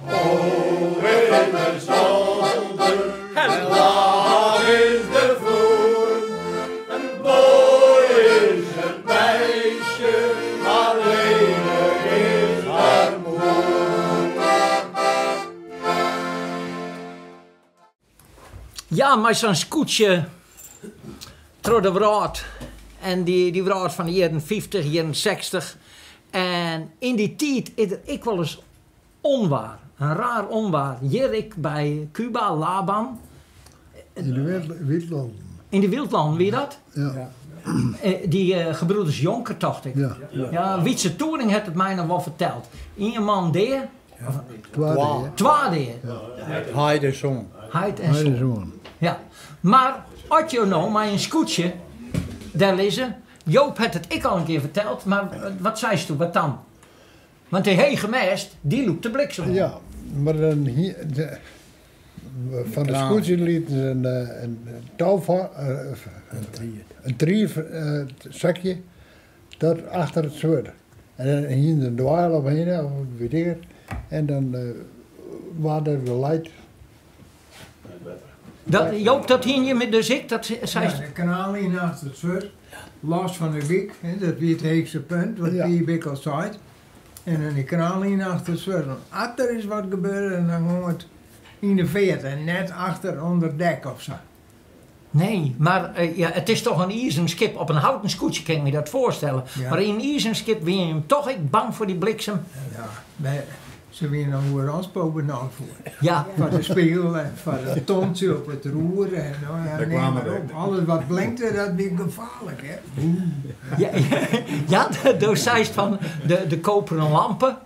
Oh, in de zolder, en lang is de vloer. Een boy is een meisje, maar lelijk is haar moeder. Ja, maar zo'n scootje door de wraad. En die wraad van de jaren 50, jaren 60. En in die tijd is er ik wel eens onwaar. Een raar onwaar. Hier ik bij Cuba, Laban. In de wildlanden. In de wildlanden, wie dat? Ja. Die gebroeders Jonker, dacht ik. Ja. Ja, Wietse Toering heeft het mij nog wel verteld. Eén man deed, twee deed. Hij de zoon. Heid en zo. Zoon. Ja. Maar als je nou met een scootje daar lezen, Joop had het ik al een keer verteld, maar wat zei ze, wat dan? Want die hege meest, die loopt de bliksem. Ja, maar dan hier, van de scootje liet een touw van, een zakje, dat achter het zwart. En dan hier een dwaal omheen, of weet ik het. En dan waren de light. Joop, dat hing je met dus ik, dat zei Ja, de kanaalien achter het zwart, last van de wiek, dat weer het heekste punt, wat die wiek al zei. En dan die kanaalien achter het zwart. Als er is wat gebeurt, dan gewoon het in de veert en net achter onder dek of zo. Nee, maar ja, het is toch een ijzerschip. Op een houten scootje kan ik me dat voorstellen. Ja. Maar in een ijzerschip ben je hem toch ik bang voor die bliksem. Ja, ze weer nog hoe Ranspo benauwd voor. Ja, Van de spiegel en van het tontje op het roer en nou ja, neem maar op. Alles wat blinkte, dat is gevaarlijk, hè. door zei van de koperen lampen.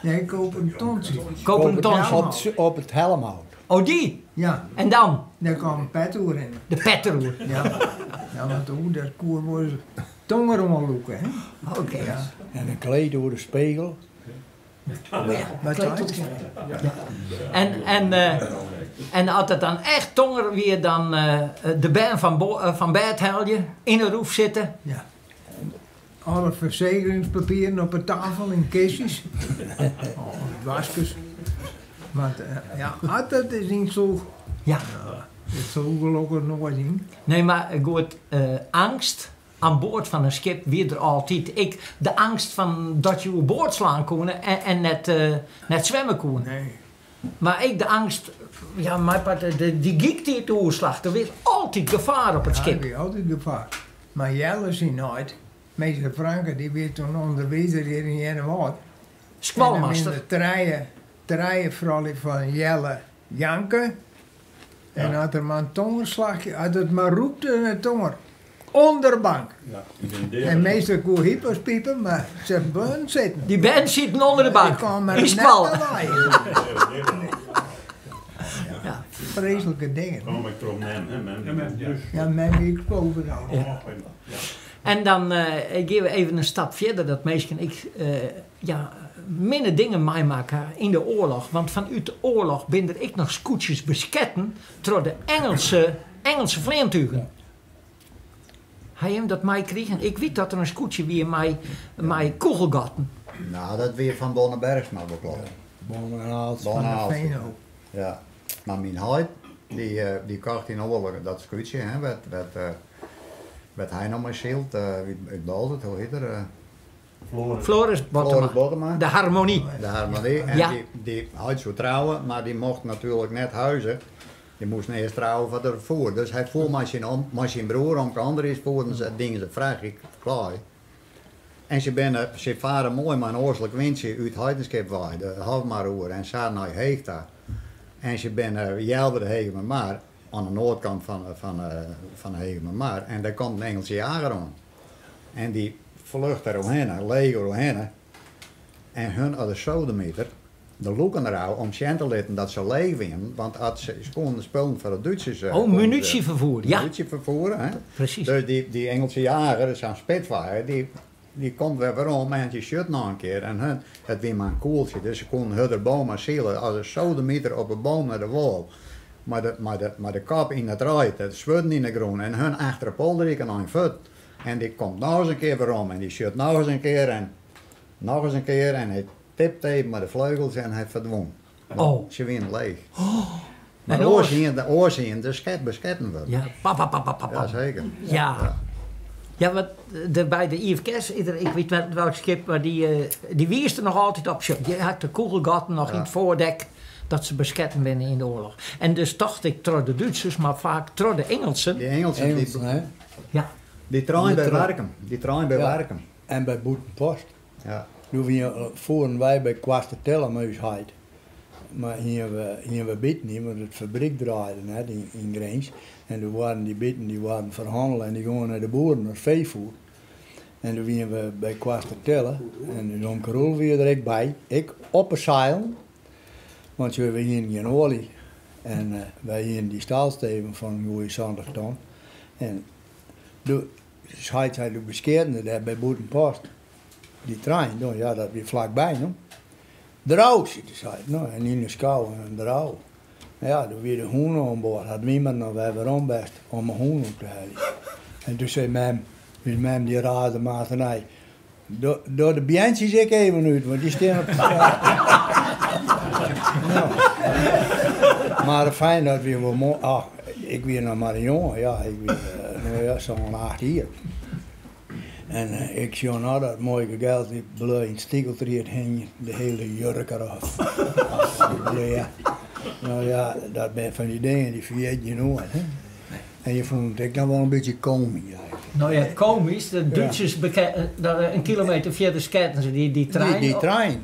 Nee, ik koop een tontje. Koperen tons. Op het helmhout. Oh, die. Ja, En dan? daar kwam een petoer in. De petteroer. Ja, ja, want hoe dat koer wordt tonger omloeken, hè. Oké. Ja. En een kleed door de spiegel. Wat uit? En als het dan echt tonger weer dan de band van Berthelje in een roef zitten. Ja. Alle verzekeringspapieren op de tafel in kistjes. Waskers. Want ja, dat is niet zo. Ja. Het zo gelukkig nooit zien. Nee, maar goed, angst aan boord van een schip weer er altijd. De angst van dat je op boord slaan kon en net zwemmen kon. Nee. Maar de angst, ja, mijn part, die giek die het oorslag, er is altijd gevaar op het Ja, schip. er is altijd gevaar. Maar Jelle zien nooit. Meester Franke, die werd toen onderwezen hier in Jennewoud. Squalmaster. En de treien vooral van Jelle janken. En had er maar een tongerslagje, had het maar roept in het tonger. Onderbank. En meestal kon hypos piepen, maar ze bun zitten. Die band zit onder de bank. Die squal. Ja, vreselijke dingen. Kom ik erop nemen, Ja, men die ik boven nou. Ja. En dan gaan we even een stap verder. Dat meestal minder dingen meemaken in de oorlog. Want vanuit de oorlog binden ik nog scootjes besketten door de Engelse vliegtuigen. Hij hem dat mij kregen. Ik weet dat er een scootje weer mij kogelgatten. Nou, dat weer van Bonnebergsma beklopt. Bonnehaald. Bonnehaald. Veenhoop. Ja. Maar mijn huid, die kocht in oorlog dat scootje, hè, wat hij nog maar schild, ik belde het, hoe heet er? Floris Bottema. De harmonie. De harmonie. En Ja. die had zo trouwen, maar die mocht natuurlijk net huizen. Die moest eerst trouwen van ervoor. Dus hij voer maar zijn broer om ander is voor en dingen ze vraag ik klaar. En ze varen mooi maar een oorlijk windje uit Heidenskip waai, de Halfmaroer en zaten naar Heegta. En ze ben Jelver de Hegemermaar, aan de noordkant van Hegemermaar. En daar komt een Engelse jager aan. En die vlucht eromheen, leger eromheen. En hun hadden de sodemieter, de loeken eruit om zien te laten dat ze leeg winnen. Want als ze konden spullen voor de Duitsers. Munitievervoer, ja. Munitievervoer, hè. Precies. Dus die Engelse jager, dat is een Spitfire, die komt weer om en die shut nog een keer. En het weer maar een koeltje, dus ze konden hun bomen zielen als een sodemieter op een boom naar de wal. Maar de kop in het rijt, het zwudden in de groen en hun achter de polderiken aan een voet. En die komt nog eens een keer weer om en die shut nog eens een keer en nog eens een keer en hij tipt even met de vleugels en hij verdwon. Oh. Ze winnen leeg. Maar En de oorzien, de besketten we. Ja, pap. Ja, zeker. Ja. Ja, want bij de IFK's, ik weet niet welk schip, maar die wierste nog altijd op shop. Je had de kogelgaten nog in het voordek dat ze besketten binnen in de oorlog. En dus dacht ik, trouw de Duitsers, maar vaak trouw de Engelsen. Die Engelsen, hè? Ja. die trein bewerken. Die trein bewerken. En bij Boetenpost. Ja. Toen voeren wij bij Kwastertellenmuisheid. Maar hier we bitten niet, want het fabriek draaide net in Greens. En toen waren die bitten, die waren verhandelen en die gingen naar de boeren, naar veevoer. En toen waren we bij Kwastertellen en toen Karol weer er ik bij. Ik op een zeil, want we hebben hier geen olie. En wij hier die staalsteven van een goede zondag ton. En toen zei de bescherende daar bij Boetenpost. Die trein, nou, ja, dat weer vlakbij, no? Drouw, zei nou, en in de schouw en drouw. Ja, toen weer de honden aan boord, had niemand nog waarom best om een hoen op te halen. En toen zei mem die raadde matenij, door de bientjes ik even uit, want die staan op de nou. Maar fijn dat we wel mooi, ik weer nog maar een jongen, ja, ik weer nou ja, zo'n 8 jaar. En ik zie nou dat mooie geld, die bleu in stikkeltriet hing, de hele jurk eraf. Ja. Nou ja, dat ben van die dingen, die vergeet je nooit. Hè? En je vond het dan wel een beetje komisch eigenlijk. Nou ja, komisch, de Duitsers een kilometer verder sketten ze die trein. Die trein,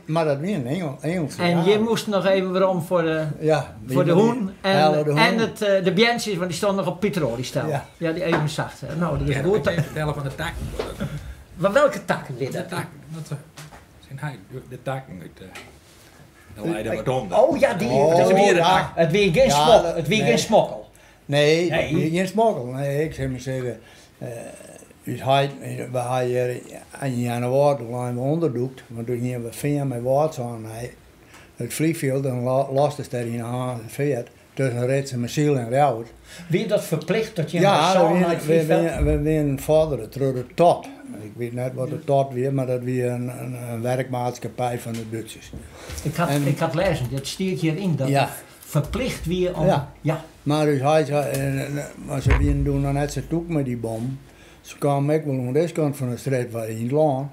maar dat weer een Engels. En je moest nog even waarom voor de hoen en de bientjes, want die stonden nog op petroliestel. Ja, die even zacht. Nou, die is goed. Ik vertellen van de takken. Maar welke takken dit? De takken, dat zijn de takken uit de Leiden wat onder. Oh ja, die. Het is weer de tak. Het weer geen smokkel. Het weer geen smokkel. Nee, geen smokkel. Nee, ik zou maar zeggen, we hadden hier in januari lang onderdoekt, want toen gingen we veel met water aan het vliegveld en loste daar in een veert tussen Rits en Messiel en Rauwert. Wie dat verplicht dat je we werden vaderen door de TOT. Ik weet niet wat de TOT weer, maar dat weer een werkmaatschappij van de Duitsers. Ik had lezen, dit stiert hierin dat het verplicht weer om. Ja. Maar dus maar ze doen dan net zo toek met die bom. Ze kwamen ook wel aan deze kant van de straat waar in het land.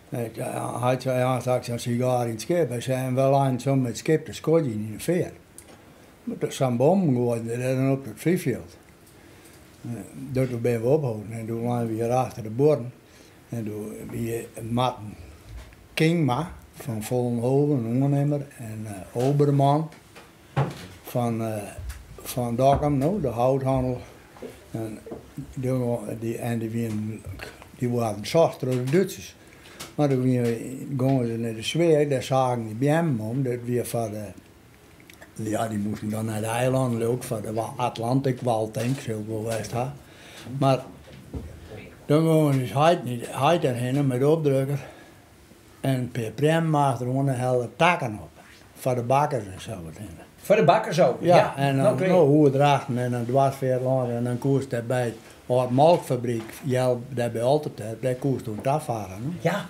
Hij had een sigaar in het schip. Hij zei wel aan zo met het schip de skotje in de veer. Maar dat zijn bom geworden dan op het vliegveld. Dat ben we opgehouden en toen waren we hier achter de borden. En toen weer Martin Kingma van Vollenhoven, een ondernemer, en Oberman van Dokkum, nou, de houthandel. En die waren zacht door de Duitsers. Maar toen gingen ze naar de Zweer, daar zagen die bij hem om, dat weer van de, ja, die moesten dan naar de eilanden lopen, van de Atlantic Wal, denk ik, zo wel west ha. Maar dan gingen dus hij erheen met de opdrukker en per prem maakte er gewoon een hele takken op, voor de bakkers en zo. Voor de bakkers ook? Ja, en dan hoe het drachten en een dwarsveer lang en dan koest hij bij de melkfabriek, daarbij altijd, daar koest toen afvaren. Ja.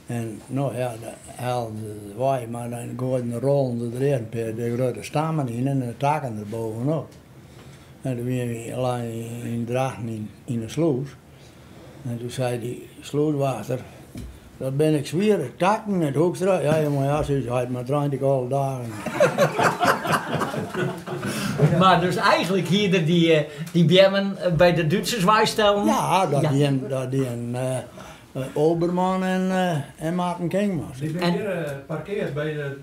En nou ja, de haalde wij, maar dan gooiden de rollen erin, de grote stammen in en de takken erbovenop. En toen weer in drachten in de sluis. En toen zei die sluiswachter, dat ben ik zwierig, takken en het hoekstra. Ja, maar ja, zei hij, maar draait ik alle dagen. Maar dus eigenlijk hier die bjemmen bij de Duitsers wijstellen. Ja, dat die een Oberman en Martin Kingma. Die zijn hier parkeerd bij de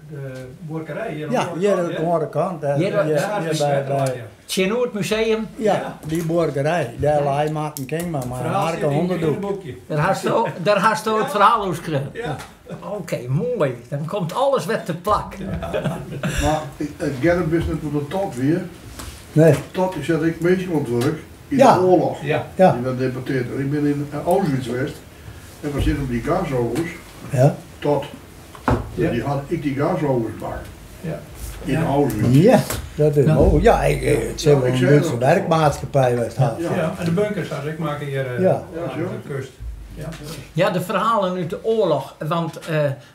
boerderij. Ja, hier aan de andere kant. Bij Tjenoord Museum. Ja, die boerderij. Daar lag Martin Kingma, maar een harke hondendoek. Daar had je het verhaal over gekregen. Ja. Oké, mooi. Dan komt alles weer te plak. Maar Gerrit wist niet wat de tot weer. Nee. Tot is dat ik meestal aan het werk in de oorlog. Ja. Die werd deporteerd. Ik ben in Auschwitz geweest. En we zitten op die gasovers. Ja. Tot. Ja. Die had ik die gasovers maken. Ja. In Auschwitz. Ja, dat is mooi. Ja, het zijn wel een Duitse werkmaatschappij was het. Ja, en de bunkers als ik maak hier aan de kust. Ja. Ja, de verhalen uit de oorlog. Want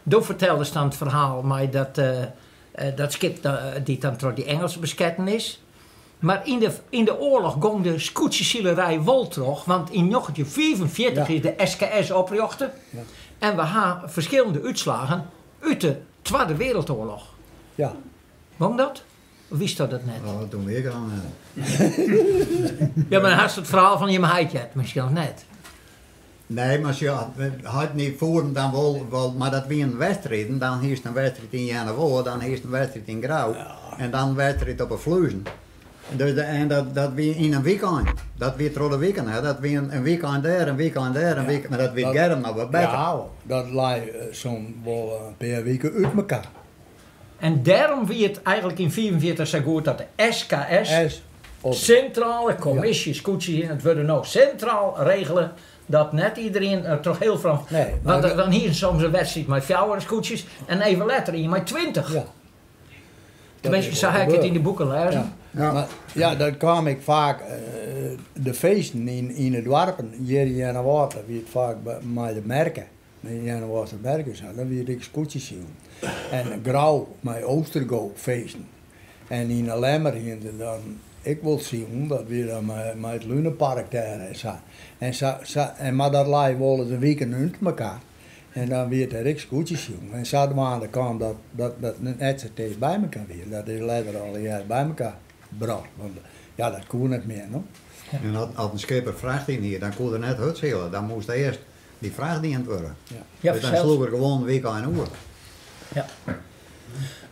Doe vertelde dan het verhaal mij dat Dat schip die dan door die Engelsen besketten is. Maar in de oorlog ging de scootjeszielerij wel terug, want in 1945 is de SKS opgericht. Ja. En we hebben verschillende uitslagen uit de Tweede Wereldoorlog. Ja. Waarom dat? Of wist dat net? Nou, dat doen we hier aan. Ja, maar dan had je het verhaal van je meidje misschien nog net. Nee, maar je had niet voor dan wel, maar dat wie een wedstrijd, dan is het een wedstrijd in januari, dan is het een wedstrijd in Grauw en dan een wedstrijd op een Vleuzen. Dus en dat wie in een weekend, dat wie door de weekend, hè? Dat wie een weekend daar, een weekend daar, een weekend, maar dat wie germ nog wat beter. Ja, dat lijkt zo'n wel een paar weken uit elkaar. En daarom wie het eigenlijk in 1944 zo goed dat de SKS, Centrale Commissie Scootjes, en het worden nou centraal regelen dat net iedereen er toch heel van. Nee, want dan hier is soms een wedstrijd met 4 scootjes en even later hier met 20. Ja. Tenminste, zo heb ik het in de boeken lezen. Ja. Maar, ja, dan kwam ik vaak de feesten in het dorpen, hier in januari, wie het vaak met de merken. In januari de merken zijn, dan weer ik scootjes zien. En Grauw met Oostergo feesten. En in de Lemmer dan ik wil zien dat we dan met het Lunenpark daar zijn. Maar dat lijkt wel eens een weekend uit elkaar. En dan weer er ik scootjes zien. En zaterdag kwam dat net zo tegen bij elkaar weer. Dat is later al een jaar bij elkaar bracht. Want ja, dat kon niet meer, no? Ja. En als een schipper vracht in hier, dan kon er net uitzelen. Dan moest eerst die vraag diend worden. Ja. Dus dan sloeg er gewoon een week aan oer. Ja.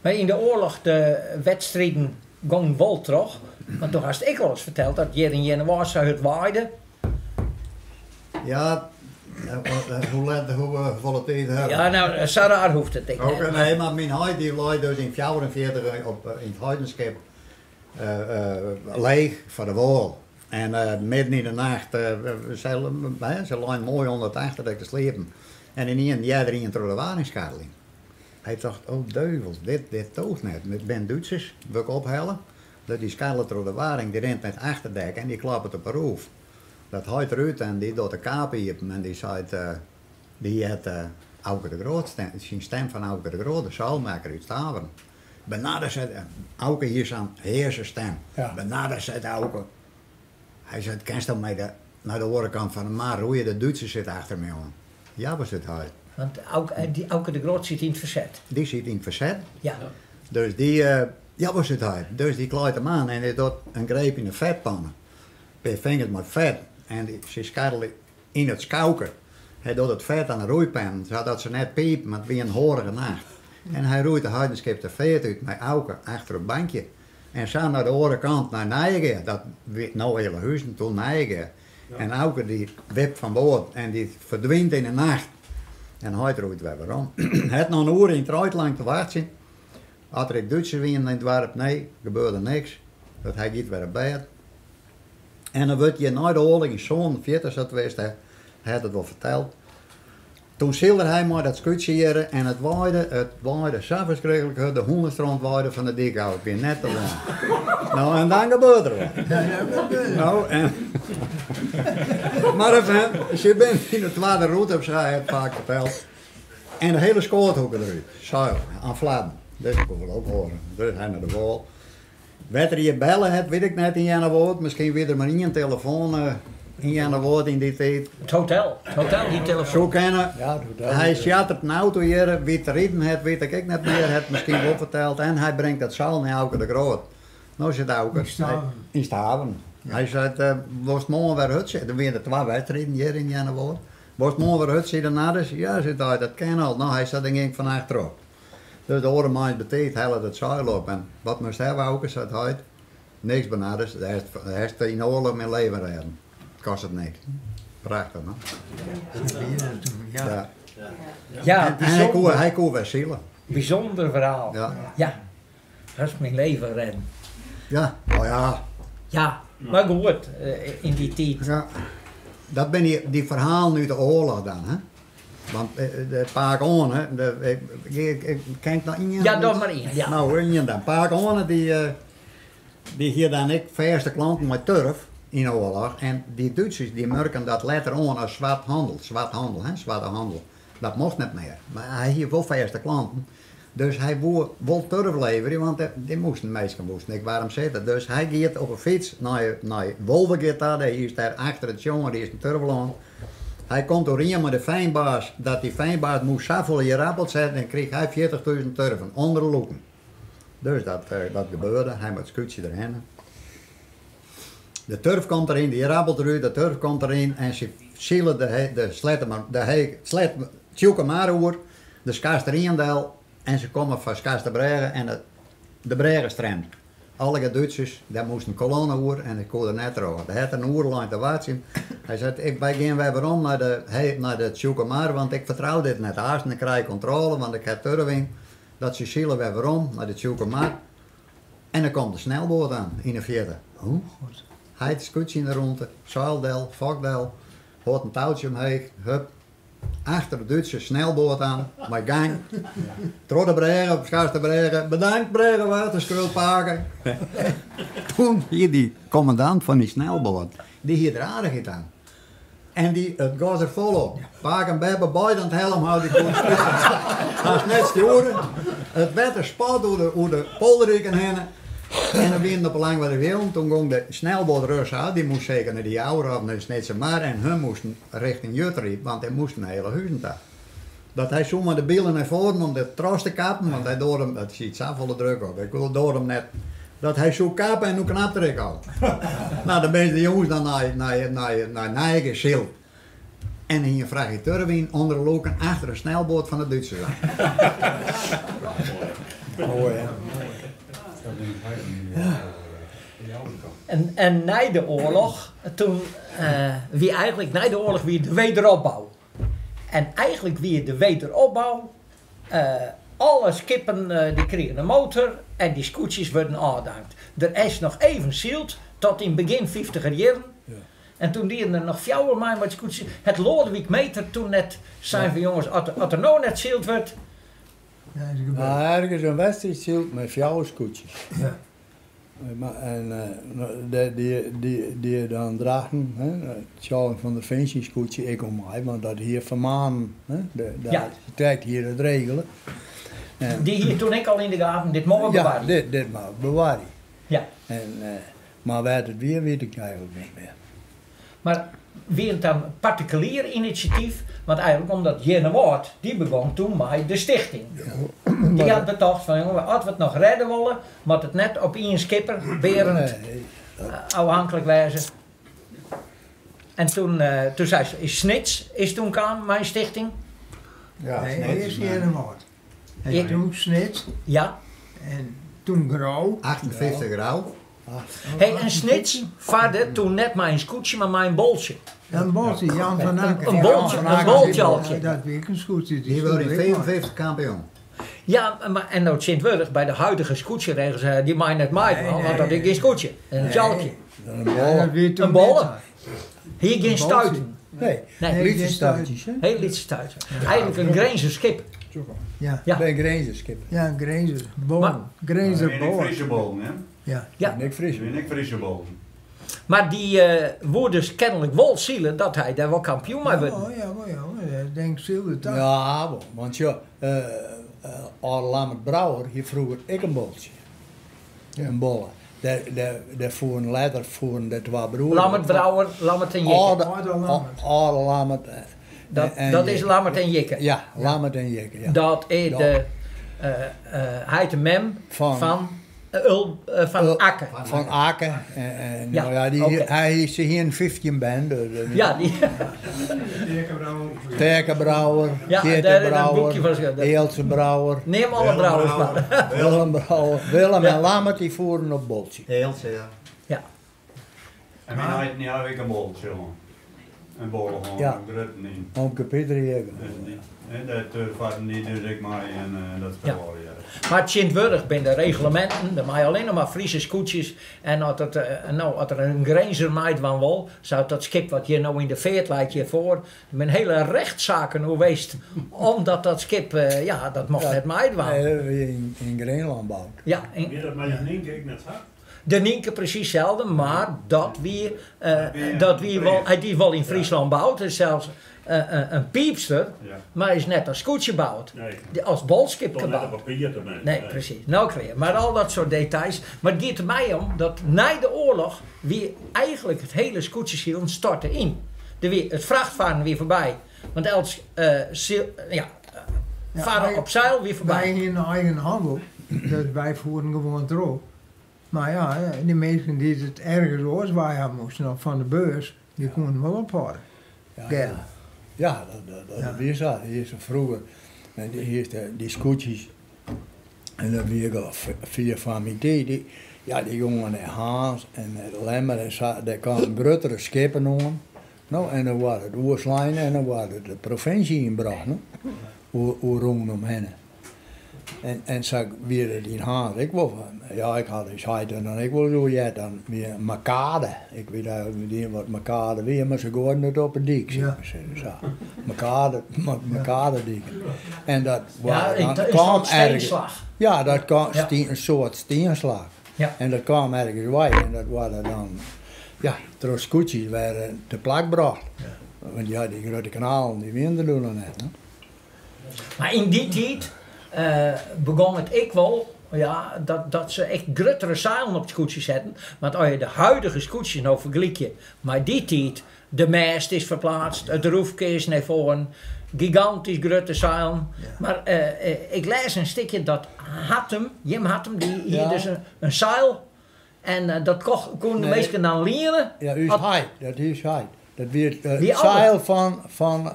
Maar in de oorlog, de wedstrijden gingen wel terug. Want toen had ik al eens verteld dat hier in januari zou het waaide. Ja, hoe vol het eten hebben? Ja, nou, zo raar hoeft het niet. Okay, nee, maar mijn huid die lag dus in 1944 in het Heidenschip leeg voor de wal. En midden in de nacht, ze lagen mooi onder het achterdek te slepen. En in een jaar erin door de waringsschadeling. Hij dacht, oh duivels, dit toogt net. Ik ben Duitsers, wil ik ophalen. Dat die schadelen door de waring, die rent met het achterdek en die klapt het op een roof. Dat houdt eruit en die doet de kaap hiepen en die zei, die had Auke de Groot, zijn stem van Auke de Groot, de zaalmaker uit Staveren. Benader zei, Auke hier zijn heerse stem. Ja. Benader zei Auke. Hij zei, kent je naar de oorkant van de maar roeien, de Duitsers zitten achter me aan. Ja, was het hij. Want Auke de Groot zit in het verzet. Die zit in het verzet. Ja. Dus die, ja was het hij. Dus die kluit hem aan en hij doet een greep in de vetpannen. Hij vindt met vet. En ze schadelen in het schauken. Hij doet het vet aan de roeipan, zodat ze net piepen, maar het weer een horige nacht. En hij roeit de Heidenschip de vet uit met Auke achter een bankje. En zo naar de andere kant naar Nijgen, dat weet nou hele huizen toen Nijgen. Ja. En Auke die wipt van boord en die verdwijnt in de nacht. En hij roeit weer om. Hij had nog een uur in het uitlang te wachten. Als er Duitsers weer in het dorp, nee, gebeurde niks. Dat hij niet weer op bed. En dan werd je na de oorlog in zo'n 40 zat geweest, hij had het wel verteld. Toen zeilde hij maar dat scootje hier en het waaide zo verschrikkelijk, de hondenstrand waaide van de Dikhout. Ik ben net te lang. Nou, en dan gebeurde er wat. Nou, en... maar even, je bent in de tweede route, heb zij het vaak verteld. En de hele skoothoeken eruit, zuil, aan fladden. Dat kon ik wel ook horen. Dus hij naar de wal. Wat er je bellen hebt, weet ik net in januari. Misschien weer er maar in een telefoon in januari in die tijd. Het hotel, die telefoon. Zo kennen. Ja, hij schat een auto hier, wie te rijden heeft, weet ik net meer. Het misschien wel verteld. En hij brengt dat zaal naar Auke de Groot. Nou zit Auke in Staven. Ja. Hij zei, was morgen weer hut zitten. Er weer de 2 wedstrijden hier in januari. Was morgen weer hut zitten na dus? Ja, zit hij, dat ken al. Nou, hij zat denk ik van achterop. Dus de oren maand betekent hellen het zeil op. En wat moest hij ook eens uit? Niks benaderd. Hij is in oorlog met leven redden. Het kost het niks. Prachtig, man. Ja. Ja, en hij kon weer zielen. Bijzonder verhaal. Ja. Ja. Dat is mijn leven redden. Ja, oh ja. Ja, maar goed, in die tijd. Ja. Dat ben die verhaal nu de oorlog dan, hè? Want de Paakonen, ik kijk naar Ingen. Ja, doe maar in. Ja. Nou, Ingen dan. Paakonen die hier dan ik verste klanten met turf in de oorlog. En die Duitsers die merken dat later aan als zwarte handel, hè, zwarte handel. Dat mocht niet meer. Maar hij hier wel verste klanten. Dus hij wil turf leveren, want die moesten meesten niet waarom zitten. Dus hij gaat op een fiets naar Wolven gaat daar is daar achter het jongen, die is een turfland. Hij komt doorheen met de fijnbaas, dat die fijnbaas moest zoveel in je rappelt zetten en kreeg hij 40.000 turven onder de loeken. Dus dat gebeurde, hij met het scootje erheen. De turf komt erin, die rappelt eruit, de turf komt erin en ze zielen de Tjoekemaroer, de Skasterriendel en ze komen van Skasterbregen en de Bregenstrand. Alle Duitsers, daar moesten kolonnen oer en ik kon er net erover. Hij had een oerlijn te wachten. Hij zei, ik ben geen weer waarom naar de Tjoekemaar, want ik vertrouw dit net haast en ik krijg controle, want ik heb turving. Dat ze zielen weer waarom naar de Tjoekemaar. En dan komt de snelboot aan, in de 40. Hoe? Hij het scootje in de ronde, zeildel, vakdel, hoort een touwtje omheen, hup. Achter de Duitse snelboot aan, mijn gang. Trotte Bregen, op Schaarste Bregen. Bedankt Bregen, waterskrulpaken. Toen hier die commandant van die snelboot, die hier er aardig aan. En het gaat er volop. Paak en Bebbe, beide aan het helm houden, die kon spitten. Dat is net sturen. Het werd er spat door de polderiken heen. En dan weer op lang wat ik wil. Toen ging de snelboot Rus uit, die moest zeker naar die oude of naar de Snitse Maar. En hun moesten richting Jutteriep, want hij moest een hele huizendag. Dat hij zomaar de bielen naar voren om de tros te kappen, want hij door hem, dat ziet zo volle druk op. Ik wil door hem net, dat hij zo kappen en hoe knap er ik al. Nou, dan ben je de jongens dan naar Nijgen, Zilt. En hier vraag je turwien onder de loken achter de snelboot van de Duitsers aan. Mooi hè. En na de oorlog, toen wie eigenlijk na de oorlog weer de wederopbouw. En eigenlijk weer de wederopbouw, alle skippen die kregen een motor en die scootjes werden aangedankt. Er is nog even zield tot in begin 50er jaren. Ja. En toen die er nog 4 maanden met scootjes, het Lodewijk meter toen net zijn van jongens, als er nou net zield werd. Ja, ergens een wedstrijd zield met 4 scootjes. Ja. En die dan dragen, het Charles van der Vinci scootje, ik om mij, want dat hier vermaan, dat trekt hier het regelen. En die hier toen ik al in de gaten, dit mogen bewaren. Ja, dit mag bewaren. Ja. Maar waar het weer, weet ik eigenlijk niet meer. Maar weer het dan particulier initiatief, want eigenlijk omdat Jenne Woord, die begon toen met de stichting. Ja. Die had bedacht van, jongen, als we het nog redden willen, moet het net op één skipper, Berend, afhankelijk wijzen. En toen zei ze, Snits is toen kwam, mijn stichting. Ja, nee, eerst Jenne Woord. En toen Snits. Ja. En toen Grauw. 58 Grauw. Hey, en Snits vaarde toen net mijn scootje, maar mijn boltje. Een boltje, Jan van Akker. Een boltje. Dat weet een scootje. Die wilde in 55 kampioen. Ja, maar en nou Sint-Wurg, bij de huidige scootjeregels, die mij net maaien, want dat is geen scootje. Een tjalkje. Een bolle. Hier geen stuiten. Nee, lietse stuitjes. Heel lietse stuiten. Eigenlijk een Grenzer skip. Ja, ik ben een Grenzer skip. Ja, een Grenzer boom. Grenzer boom. Een Friese boom, hè? Ja. Ik Friese boom. Maar die wordt dus kennelijk wel zielen dat hij daar wel kampioen mee wordt. Ja, ik denk zielen toch. Ja, want ja, Lammert Brouwer, hier vroeger ik een boltje. Ja. Een bolle. Daar voeren later voeren de 2 broers. Lammert Brouwer, Lammert en Jikke. Oude Lammert. Dat is Lammert en Jikke. Ja, Lammert en Jikke. Ja. Dat is hij heet de mem van Akke. Van Akke. Hij is hier een 15 band. Ja, die. Terke Brouwer, Geerte Brouwer, Eeltse Brouwer. Neem alle brouwers maar. Willem Brouwer. Willem en Lammert die voeren op boltje. Eeltse, ja. En wie heet niet eigenlijk een boltje, jongen? Een bolle gewoon, een grutten in. Omke Pieter Jäger. En dat vatten die dus ik maar en dat is wel ja. Maar Sint-Wurg bij de reglementen, dan mag je alleen nog maar Friese scootjes. En als er een Grenzer maait van wol, zou dat skip wat je nou in de veert leidt je voor, met hele rechtszaken geweest. Omdat dat skip, dat mocht net maaien van. In Greenland bouwt. Ja. Dat maar je Nienke ik net had. De Nienke precies hetzelfde, maar dat wie wel in Friesland bouwt. Dus zelfs een piepster, maar is net als scootje bouwt. Nee. Als bolskip Toch net gebouwd. een papier ermee. Nee, precies. Nou weer. Maar al dat soort details. Maar het gaat er mij om dat na de oorlog weer eigenlijk het hele scootjeshiel stortte in. Het vrachtvaren weer voorbij. Want els varen op zeil weer voorbij. Wij in eigen handel, dus wij voeren gewoon erop. Maar ja, die mensen die het ergens oorswaaien moesten, of van de beurs, die konden wel ophouden. Ja, dat is zo. Hier is vroeger, en hier is die scootjes, en dan weer al 4 familie, die jongen naar Haans en Lemmer, en daar kwamen grotere schepen om. Nou, en dan waren het Oerslijnen en dan waren de provincie inbracht, hoe rondomheen. En zo weer het in Haans, ik had dus heid en dan ik wil zo ja, dan weer Makade. Ik weet eigenlijk niet wat Makade weer, maar ze gooien het op een dik, zeg maar zo. Makade dik. En dat kwam ergens. Ja, dat kwam een soort steenslag. Ja. En dat kwam ergens bij en dat waren dan, door scootjes werden te plak gebracht. Ja. Want ja, die grote kanalen, die winden doen dan net. Maar in die tijd begon het ik wel, dat ze echt gruttere zeilen op het scootje zetten. Want als je de huidige scootjes nou vergelijk maar die tijd, de mast is verplaatst, het roefje is naar voren, gigantisch grote zeilen. Ja. Maar ik lees een stukje dat Jim Hattem, die hier dus een zeil. En dat konden de meesten dan leren. Ja, dat is hij. Dat werd het zeil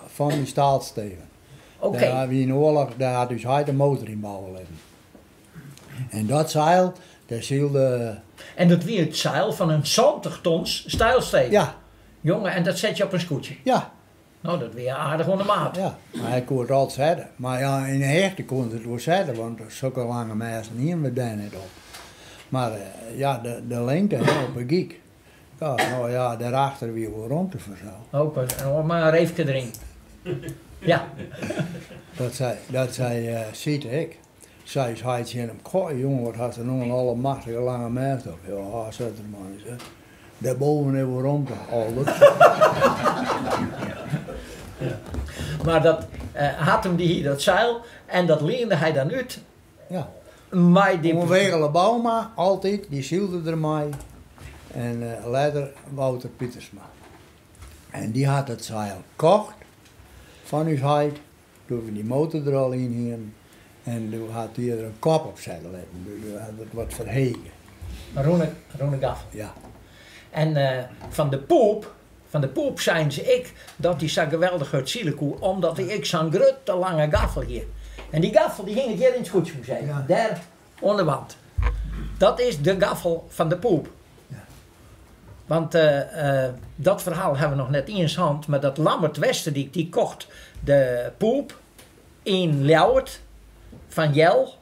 van die staalsteven. Oké. Daar wie in oorlog, daar had dus hij de motor in bouwen liggen. En dat zeil, daar zeilde... En dat weer het zeil van een 70 tons stijlsteven. Ja. Jongen, en dat zet je op een scootje. Ja. Nou, dat weer aardig onder maat. Ja, maar hij kon het altijd zetten. Maar ja, in de hechte kon het wel zetten, want zulke lange meisjes hier we daar niet op. Maar de lengte op een geek. Ja, nou ja, daarachter weer wel ruimte voor zo. Open, en maar een reefje erin. Ja. Dat zei ziet ik. Zei hij in hem, goh jongen, wat had er nog een allemachtige lange meis op. Ja, zet er maar eens. Daarboven hebben we ruimte, al dat. Ja. Maar dat had hem die hier dat zeil en dat leerde hij dan uit. Ja. Onwegele Bauma, altijd, die zielde er mij. En later Wouter Pietersma. En die had het zeil gekocht van uw heid. Toen we die motor er al in hingen. En toen had hij er een kop op zetten. Dus had het wat verhegen. Rone gaffel. Ja. En van de poep zijn ze ik dat die zo geweldig uit Zielekoe, omdat ik zo'n grote lange gaffel hier. En die gaffel die hing hier in het Scootjesmuseum, daar onder de wand. Dat is de gaffel van de poep. Ja. Want dat verhaal hebben we nog net in ons hand, maar dat Lambert Westerdijk die kocht de poep in Ljouwert van Jel.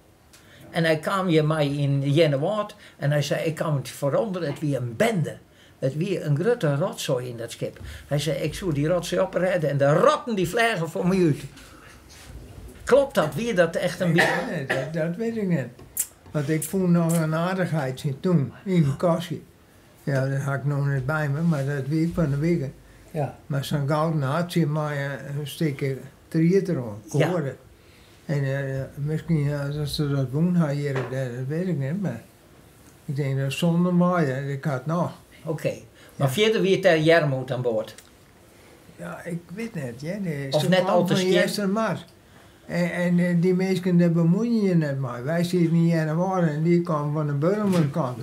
En hij kwam hier mij in Jennewaard en hij zei, ik kan het veranderen, het weer een bende. Het weer een grote rotzooi in dat schip. Hij zei, ik zou die rotzooi opredden en de rotten die vliegen voor me uit. Klopt dat? Wie dat echt een beetje? Nee, dat weet ik niet. Want ik voel nog een aardigheid toen, in mijn kastje. Ja, dat had ik nog niet bij me, maar dat weet ik van de wegen. Ja. Maar zo'n gouden hartje, maar een stukje trieter om, koren. Ja. En misschien als ze dat doen, dat weet ik niet, maar ik denk dat zonder mij, ik had nog. Oké. Maar verder wie het Jermoed aan boord? Ja, ik weet niet. Ja, of net al te sterk. En die mensen daar bemoeien je net mee. Wij zitten hier in de waren en die komen van de Burgerkant.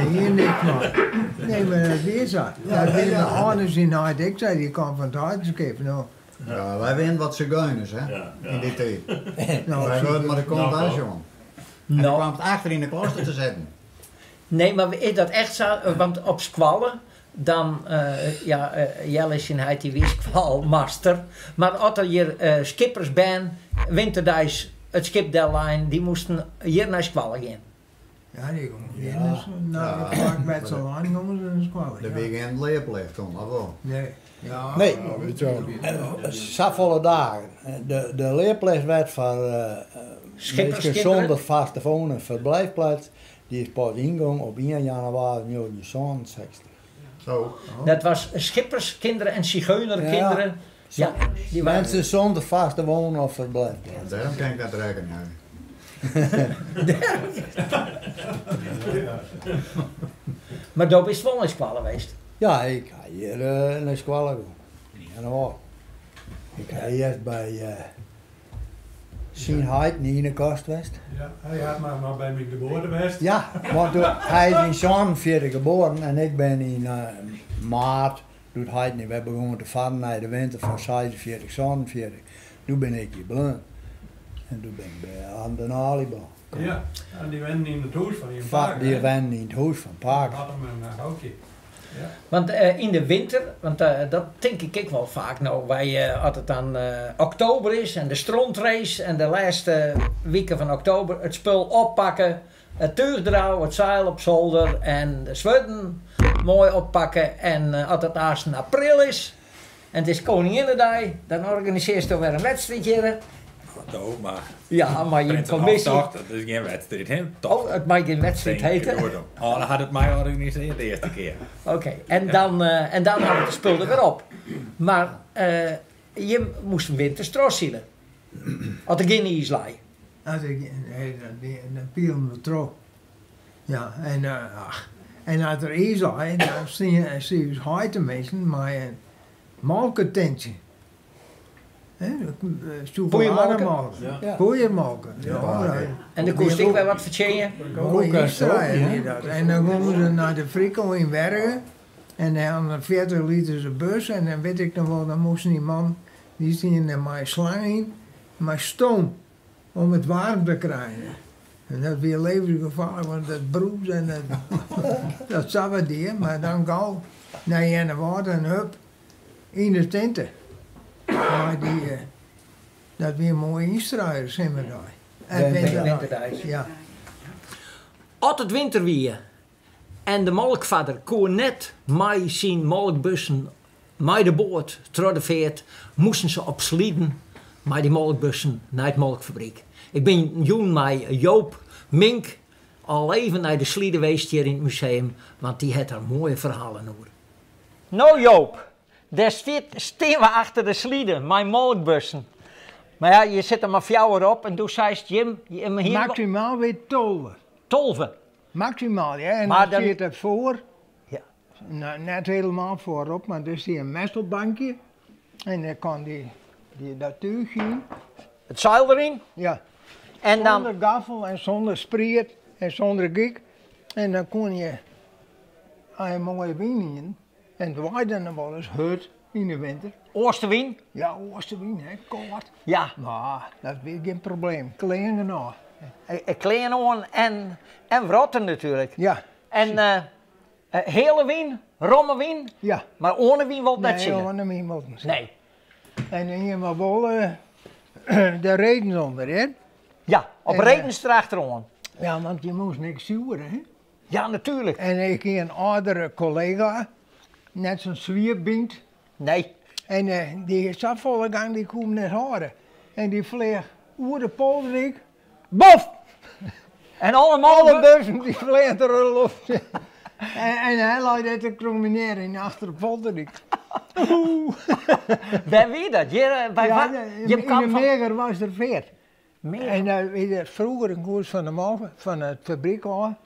Hier niks meer. Nee, maar dat is zo. Dat weet ik anders in uit. Ik zei, die komt van het hartskip. Nou. Ja, wij weten wat zigeuners, hè, in dit tijd. Wij wilden maar de kont aan, jongen. En dan kwam het achter in de klooster te zetten. Nee, maar is dat echt zo? Want op squallen, dan, Jellis in hij die wist kwalmaster. Maar als er hier skippers ben, winterdijs, het schip Delline, die moesten hier naar squallen gaan. Ja, die komen hier naar de parkbedselijn komen ze naar squallen. De weekend leerplicht toen, of wel? Nee. Ja, nee, volle dagen. De leerplicht werd voor mensen zonder vaste wonen verblijfplaats. Die is pas ingegaan op 1 januari 1960. Zo. Dat was schipperskinderen en zigeunerkinderen. Ja, die waren... Mensen zonder vaste wonen of verblijf. Daarom kan ik dat rekenen. Maar dat is wel een squal geweest. Ja, ik ga hier naar school gaan. Ja, ik ga eerst bij Sien-Heid in de kast geweest. Ja, hij had maar bij mij geboren geweest. Ja, want hij is in 47 geboren en ik ben in maart, doet hij niet. We begonnen te varen naar de winter van 46, 47. Toen ben ik hier blind. En toen ben ik bij aan de Alibaan. Ja, en die wenden in het huis van je Die wenden in het huis van Paak. Had hem een houtje. Ja. Want in de winter, want dat denk ik wel vaak nou, als het dan oktober is en de strontrace en de laatste weken van oktober het spul oppakken, het tuigdrauw, het zeil op zolder en de zweten mooi oppakken en als het naast in april is en het is Koninginnedag, dan organiseer je toch weer een wedstrijdje. Oh, maar... Ja, maar je commissie... Dat is geen wedstrijd, hè? Oh, het mag geen wedstrijd heten. Oh, dan had het mij georganiseerd de eerste keer. Oké, en dan hadden we de spul er weer op. Maar je moest een winterstroszielen. Had er geen ijslei. Dan viel me terug. Ja, en als er ijslei, dan zie je huid mensen met een malkententje. Poeiermalken. Poeiermalken. Ja. En dan koest ik weer wat vertellen. En dan komen ze naar de Frikkel in Bergen. En dan hadden 40 liter een bus. En dan weet ik nog wel, dan moest die man, die stond er met slang in, met stoom, om het warm te krijgen. En dat weer levensgevaarlijk, want dat broes en dat sabbatdier. Maar dan gauw naar je en water en hup, in de tenten. Maar dat weer mooie instruiders zijn we daar. En winterdag. Ja. Als het winter weer en de melkvader kon net met zijn melkbussen met de boot door de veert, moesten ze op slieden met die melkbussen naar de melkfabriek. Ik ben jong met Joop Mink al even naar de slieden geweest hier in het museum, want die had er mooie verhalen over. Nou Joop, daar staan we achter de slieden, mijn melkbussen. Maar ja, je zit er maar fjouwer op en toen zei Jim... Maximaal weer 12. 12? Maximaal, ja. En maar dan zit er voor, ja. Net helemaal voorop, maar dus die een mestelbankje. En dan kan die dat tuigje. Het zeil erin? Ja. En zonder gaffel en zonder spriet en zonder gik. En dan kon je een mooie wien in. En het waaide dan wel eens hut in de winter. Oostenwien? Ja, oostenwien, hè, koud. Ja. Maar dat is weer geen probleem. Klein genoeg. Klein aan en vrotten natuurlijk. Ja. En hele wien, romme wien? Ja. Maar ohne wien wil net zien. Nee, ohne wien wil niet. Nee. En dan hier maar wel de reden onder, hè? Ja, op redens erachteraan. Ja, want je moest niks zuren, hè? Ja, natuurlijk. En ik heb een oudere collega, net zo'n zwierbinkt. Nee. En die zat volle gang, die kon net horen. En die vleeg over de polderik. Bof! En allemaal alle bussen die vleeg er de lucht. en hij laat het te combineren in achter de polderik. Bij wie dat? In de Meger was er 4. En dan vroeger een koers van de morgen, van het fabriek aan.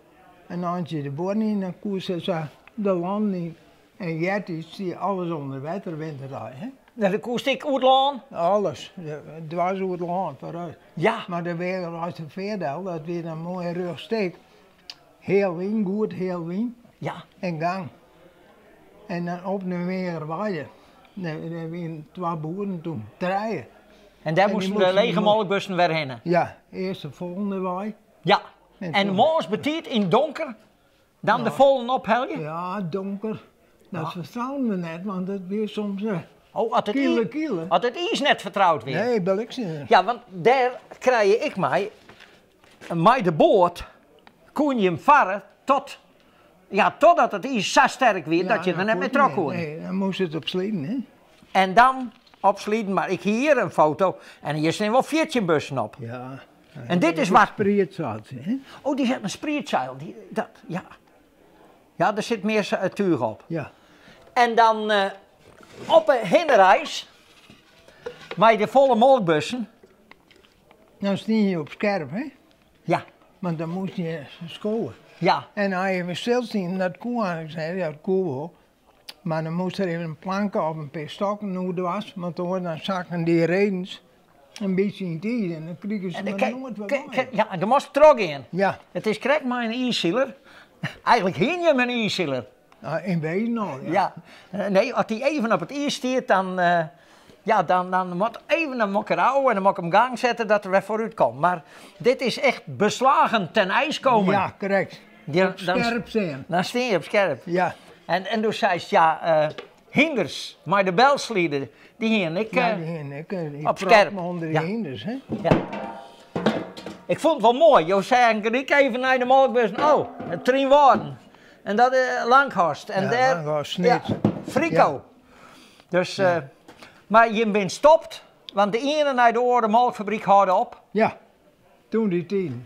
En dan had je de boeren in, dan koers ze de land in. En Gert is alles onder water winterdag, hè? Dan koest ik uitlaan? Alles, dwars over het land, vooruit. Ja. Maar de weg was de Veerdal, dat weer een mooie rugsteek. Heel wien, goed, heel wien. Ja. En gang. En dan op de Wegerweide. Daar waren 2 boeren toen, 3. En daar moesten de lege melkbussen weer heen? Ja, eerst de volgende waai. Ja. En morgens betiet in donker, dan de volle ophelgen? Ja, donker. Dat verstaan we net, want het weer soms als het is net vertrouwd weer. Nee, bel ik ze. Ja, want daar krijg ik mij, met de boot, kon je hem varen totdat het is zo sterk weer dat je er net mee trok kon. Nee, dan moest het op slieden, hè. En dan op slieden, maar ik hier een foto en hier staan wel 14 bussen op. Ja. En dit is wat. Sprietzeil, hè. Oh, die zet een sprietzeil, ja. Ja, er zit meer tuig op. Ja. En dan op een hinderreis, met de volle molkbussen. Dan stond je op scherp, hè? Ja. Want dan moest je scoren. Ja. En als je weer stilstond, dat kon eigenlijk zijn, ja, dat kon wel. Maar dan moest er even een plank of een paar stokken hoe het was, want dan zakken die redens een beetje in die en dan kregen ze maar nooit wat bij. Ja, en er moest trog in. Ja. Het is correct maar een e-sealer. Eigenlijk hing je met een e-sealer. In wezen al, ja. Ja. Nee, als die even op het ijs staat, dan moet even een mokker houden en dan moet ik hem gang zetten dat er weer vooruit komt. Maar dit is echt beslagen ten ijs komen. Ja, correct. Op scherp zijn. Dan sta je op scherp. Ja. En toen zei ze, hinders, maar de belslieden, die hingen ik op scherp. Onder de hinders, hè? Ja. Ik vond het wel mooi. Je zei ik even naar de molkbus. Oh, het 3 woorden. En dat is Langhorst. En daar, Langhorst, Snit. Frico. Ja. Dus, maar je bent stopt, want de ene naar de andere molkfabriek hoorde op. Ja, toen die 10.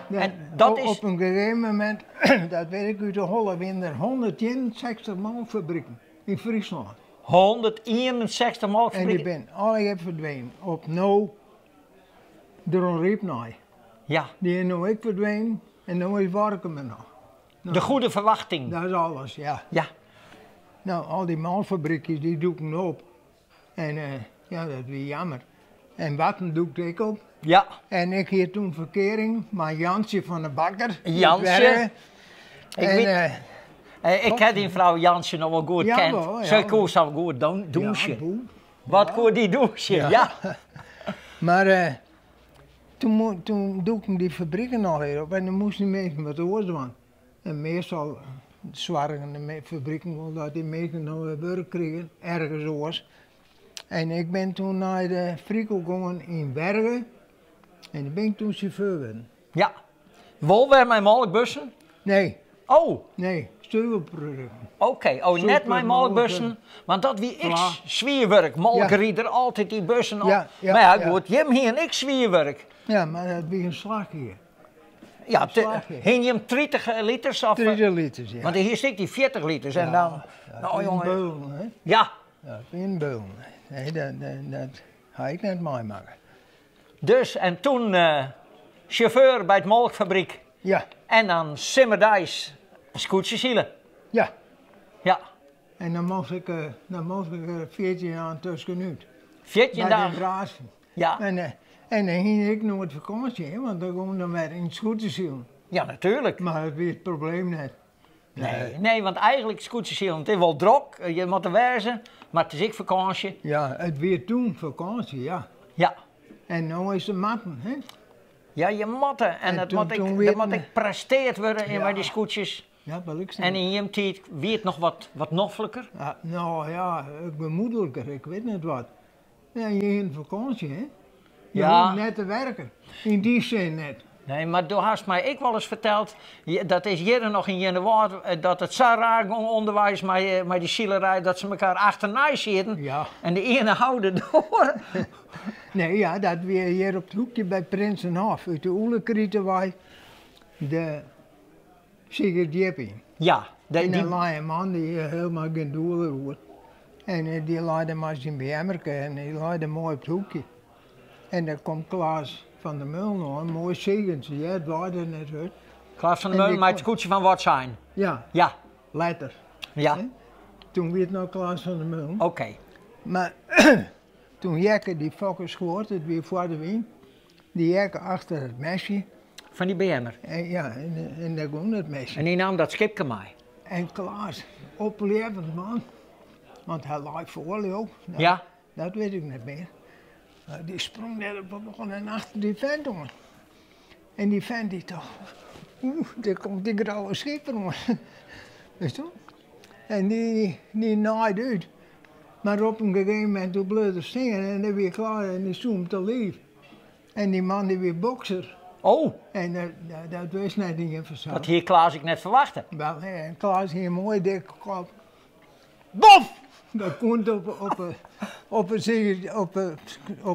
Ja, En dat is... Op een gegeven moment, dat weet ik uit de holle winter, 161 molkfabrieken in Friesland. 161 molkfabrieken. En die ben alle verdwenen. Op nou, door Riepnaai. Ja. Die is nou ik verdwenen en nou is Warken me nog. Nou, de goede verwachting. Dat is alles, ja. Ja. Nou, al die molkfabriekjes die doeken op. En ja, dat is jammer. En Watten doekte ik op. Ja. En ik hier toen verkering, maar Jansje van de Bakker. Jansje. Ik ken die God. vrouw Jansje nog wel goed Ja, kent. wel, ja, Zij wel. koos al goed douchen. Ja, boe. Wat kon die douchen? Ja. Ja. Maar toen doekten die fabrieken nog weer op en dan moesten die mensen wat oorzaken. En meestal zwargen de fabrieken omdat die mensen nog weer werk kregen, ergens oors. En ik ben toen naar de Frico gegaan in Bergen en dan ben ik toen chauffeur geworden. Ja. Wol weer mijn molkbussen? Nee. Oh. Nee, stuurproducten. Oké, oh net mijn molkbussen, want dat wie ik zwierwerk, molkrieder, altijd die bussen op. Ja, ja, maar ja, ja. goed, Jim hier en ik zwierwerk. Ja, maar dat was een slag hier. Ja, slagje. hing je hem 30 liters of? 30 liters, ja. Want hier stikt die 40 liters en dan, nou jongen. Beulen, hè? Ja. Ja, in Beulen. Nee, dat ga ik net meemaken. Dus, en toen chauffeur bij het molkfabriek. Ja. En dan simmerdijs, scootjesielen. Ja. Ja. En dan mocht ik 14 jaar tussenuit. 14 dagen? Grazen. Ja. En dan ging ik nooit vakantie, hè, want dan kon dan weer in het scootjesielen. Ja, natuurlijk. Maar dat was het probleem net. Nee, want eigenlijk scootjesielen, het is wel druk, je moet er wezen, maar het is ik vakantie. Ja, het weer toen vakantie, ja. Ja. En nu is het matten, hè. Ja, je moet er. En dat moet ik presteerd worden in bij die scootjes. Ja, wil ik en in je tijd weer nog wat noffelijker? Ja, nou ja, bemoedelijker, ik weet niet wat. Ja, je in vakantie, hè. Je hoeft net te werken. In die zin net. Nee, maar toen hast mij ik wel eens verteld, dat is hier nog in januari, dat het zo raar onderwijs met die zielerij, dat ze elkaar achterna zitten. Ja. En de ene houden door. Nee, ja, dat weer hier op het hoekje bij Prinsenhof, uit de Oelekrietenwijk, de Sigurd Jeppie. Ja. En een laaie man die helemaal geen doelen hoort. En die leidde maar zijn BM'erke en die leidde mooi op het hoekje. En dan komt Klaas van der Meulen nog, een mooi zegentje, ja, het waarde net uit. Klaas van der Meulen met het scootje van wat zijn? Ja. Ja. Letter. Ja. He? Toen werd nog Klaas van der Meulen. Oké. Maar toen Jekke die fokkers gehoord, het weer voor de wind, die Jekke achter het mesje. Van die BM'er? Ja, en daar ging het mesje. En die nam dat schipje mee? En Klaas, oplevend man, want hij lag voor ook. Nou, ja. Dat weet ik niet meer. Die sprong net op en achter die vent, jongen. En die vent die toch, daar komt die grauwe schipper, jongen. Weet je? En die naaide uit. Maar op een gegeven moment toen bleef er zingen en dan weer klaar en die zoom te lief. En die man die weer bokser. Oh. En dat wist net niet even zo. Dat hier Klaas ik net verwachten. Wel, en Klaas hier een mooie dikke kop. Bof! Dat komt op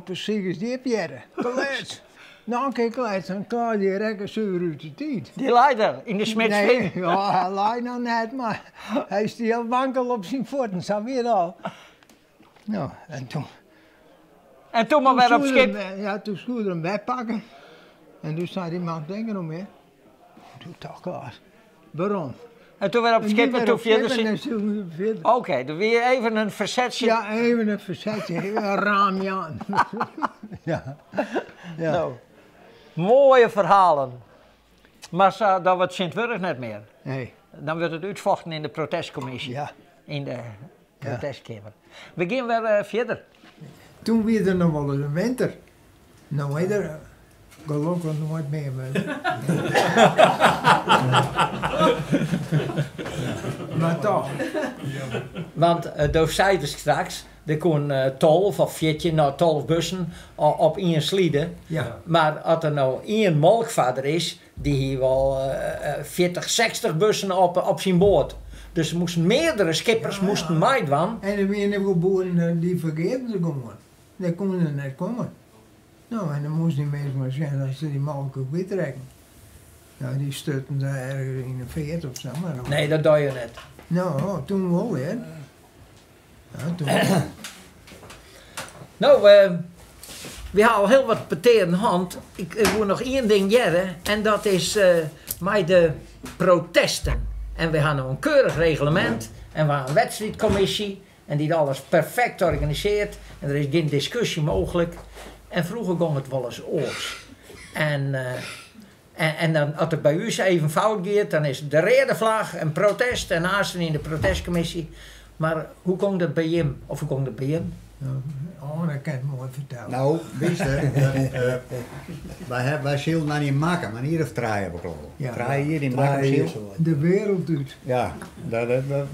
een Sigurd Jeppjere. Geluid. Nou, kijk, laat zo'n klaar die rekken zuur uit de tijd. Die leider in de Smitsveen. Nee, ja, hij leidt nog net, maar hij is die heel wankel op zijn voeten, zo weer al. Nou, en toen... En toen maar weer op schip. Ja, toen schoen we hem wegpakken. En toen zei die man, denk er nog meer. Toen toch klaar. Waarom? En toen weer op schip en toen verder. Oké, dan weer even een verzetje. Ja, even een verzetje, een raamje aan. Ja. Ja. Nou, mooie verhalen. Maar dan wordt Sint-Wurg net meer. Nee. Dan wordt het uitvochten in de protestcommissie. Ja. In de protestkamer. We gaan weer verder. Toen weer er nog wel eens een winter. Nou, weet je, gelukkig nooit meer. Maar toch. Want daar zei je straks, er kon 12 of 14, nou 12 bussen op één slieden. Ja. Maar als er nou één molkvader is, die hier wel 40, 60 bussen op zijn boord. Dus er moesten meerdere schippers moesten meedoen. En er waren ook boeren die vergeten ze komen. Die konden net komen. Nou, en dan moesten die mensen maar zeggen dat ze die molk ook weer trekken. Nou, die stutten daar ergens in een veert of zo. Maar nee, dat doe je net. Nou, toen wel weer. Ja, toen. Nou, we hebben al heel wat peteer in de hand. Ik wil nog één ding zeggen. En dat is met de protesten. En we hebben een keurig reglement. En we hebben een wedstrijdcommissie. En die alles perfect organiseert. En er is geen discussie mogelijk. En vroeger ging het wel eens oors. En dan, als het bij u even fout gaat, dan is de rode vlag, een protest en naasten in de protestcommissie. Maar hoe kon dat bij hem? Of hoe kon dat bij hem? Oh, dat kan ik mooi vertellen. Nou, wist je, wij zullen dat niet maken, maar hier of draaien we geloof ik. Ja, Draaien hier in Draaien Makkershiel. zo. De wereld doet. Ja,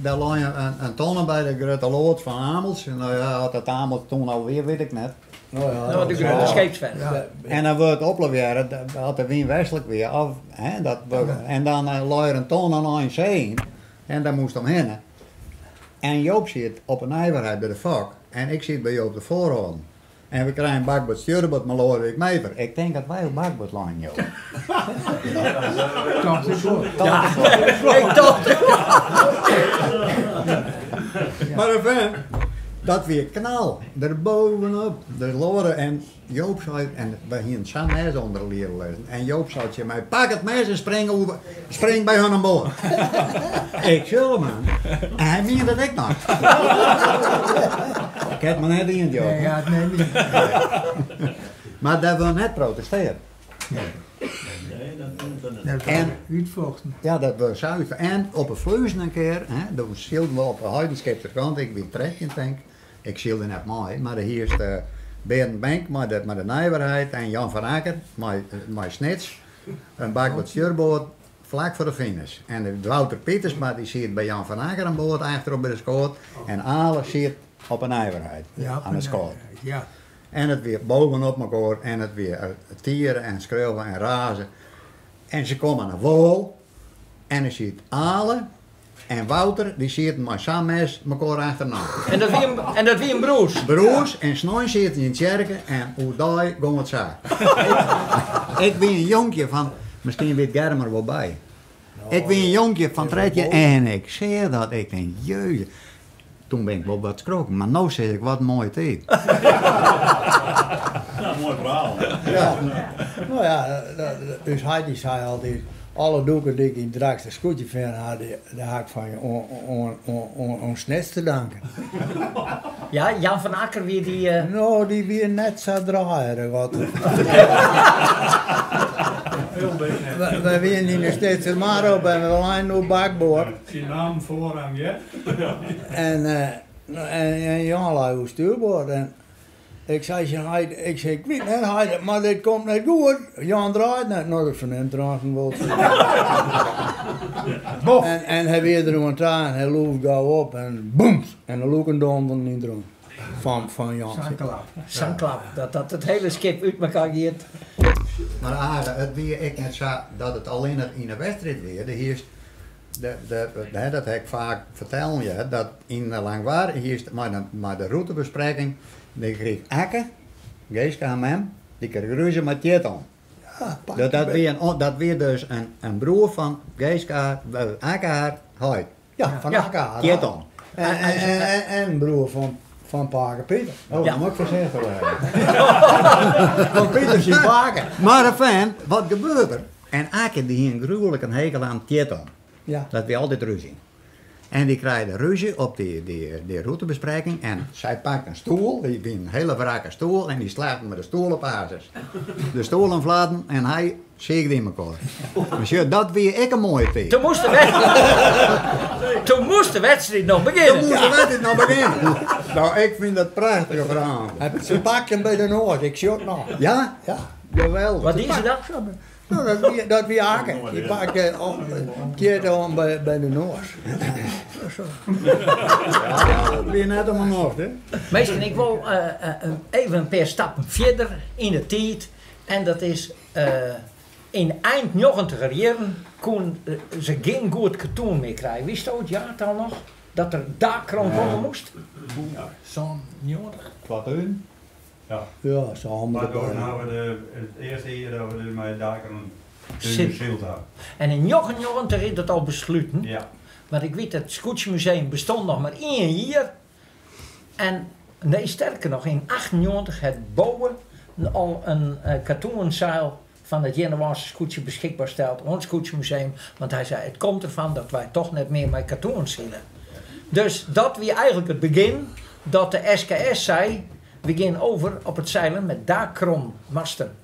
daar lag een tonnen bij de Grote Lood van Amels. En nou ja, had dat Amels toen alweer, weet ik net. Nou ja, Nou, de grote scheepsverder. Ja. En dan wordt opleveren, had de Wien Westelijk weer af. Hè, en dan lag er een ton aan een zee. En daar moest omheen. En Joop zit op een nijverheid bij de vak. En ik zit bij Joop de voorhoorn. En we krijgen een bakbord stuurbord, maar loren ik mee. Ik denk dat wij op bakbord laan, Joop. Dacht ik wel. Ja, ik dacht het. Maar even, dat weer knal. Daarbovenop, de loren. En Joop zei, en wij gingen samen mes onder leren lezen. En Joop zei tegen mij, pak het mes en spring bij hun aan boord. Ik zal man. En hij meende dat ik nog. Ik heb me net in, Joop. Nee, ja, nee, niet. Maar dat wil net protesteren. Dat En- was uitvochten. Ja, dat was uit. En op een vleus een keer, hè, dat schilden we op een huidenskip ter kant. Ik ben trekken, denk ik. Schilde net mooi, maar de eerste Bernd Bank met de nijverheid en Jan van Akker met Snits. Een bakbord stuurboord vlak voor de finish. En de Wouter Pietersma die zit bij Jan van Akker aan boord, achterop bij de scoot. En alles zit op een nijverheid aan de scoot. Ja. En het weer bovenop elkaar en het weer tieren en schreeuwen en razen. En ze komen naar wal en er zit Ale en Wouter, die zitten maar samen met elkaar achterna. En dat wie een broers. Broers en snoei zitten in het kerken en hoe daar gaan het zo. Ik ben een jonkje van, misschien weet Germer wel bij. Ik ben een jonkje van Tretje en ik zie dat, ik denk, jeuje. Toen ben ik wel wat schrokken, maar nu zeg ik wat mooi tijd. Ja, mooi verhaal. Ja. Nou ja, dus Heidi zei altijd, alle doeken die ik in Draaks de scootje vind, daar had ik van je ons net te danken. Ja, Jan van Akker weer die... Nou, die weer net zo draaien. Wat. We waren in de steeds maar op en we waren op bakboord. Zijn naam voorrang, ja? En Jan lag op stuurboord. En ik zei, ik weet net, Heidi, maar dit komt niet goed. Jan draait net, nou ik van hem draait wel. En hij weer er een traan, hij loopt gauw op en boem! En dan loop ik een donder niet erom. Van Jan. Zangklap, dat het hele schip uit elkaar gaat. Maar aardig, het weer ik net zo dat het alleen in de wedstrijd weer, de eerst, dat heb ik vaak vertellen je, dat in de Langwaar, hier is maar de routebespreking, die kreeg Akke, Geeske HM, die kreeg ruzie met Tieton. Dat weer dus een broer van Geeska, Akaar, Hoyt. Ja, van elkaar. Tieton. En een broer van Paken Pieter. Oh, dat moet ik voorzegd worden. Van Pieter zijn Paken. Maar enfin, wat gebeurt er? En Ake die hier een gruwelijk een hekel aan Tieton. Ja. Dat we altijd ruzie. En die krijgen ruzie op die routebespreking. En zij pakt een stoel, die een hele wrakke stoel. En die slaat hem met de stoel op hazes. De stoel aanvlaten en hij zeegt in elkaar. Monsieur, dat weer ik een mooie thee. Toen moest de wedstrijd nog beginnen. Toen moest de wedstrijd nog beginnen. Nou, ik vind dat prachtige verhaal. Ze pakken bij de Noord, ik zie het nog. Ja? Ja. Jawel. Wat is er dan? Nou, dat wie Aken. Die pakken Tieton bij de Noord. Ja, dat weer net om een hoofd, hè? Meester, ik wil even een paar stappen verder in de tijd. En dat is in eind 90er jaren kon ze geen goed katoen meer krijgen. Wist je het jaartal nog? Dat er dakkron komen moest? Zo'n jongen. Wat doen? Ja. Ja, zo handig. Maar toen hebben we het eerste jaar dat we met daken Zit. zield hadden. En in 99 is dat al besloten. Ja. Maar ik weet dat het Scootjemuseum bestond nog maar 1 jaar. En nee, sterker nog, in 98 het bouwen al een katoenzaal van het Genoaanse scootje beschikbaar stelt. Ons Scootjemuseum. Want hij zei, het komt ervan dat wij toch net meer met katoen zullen. Dus dat was eigenlijk het begin dat de SKS zei, we gaan over op het zeilen met dakronmasten.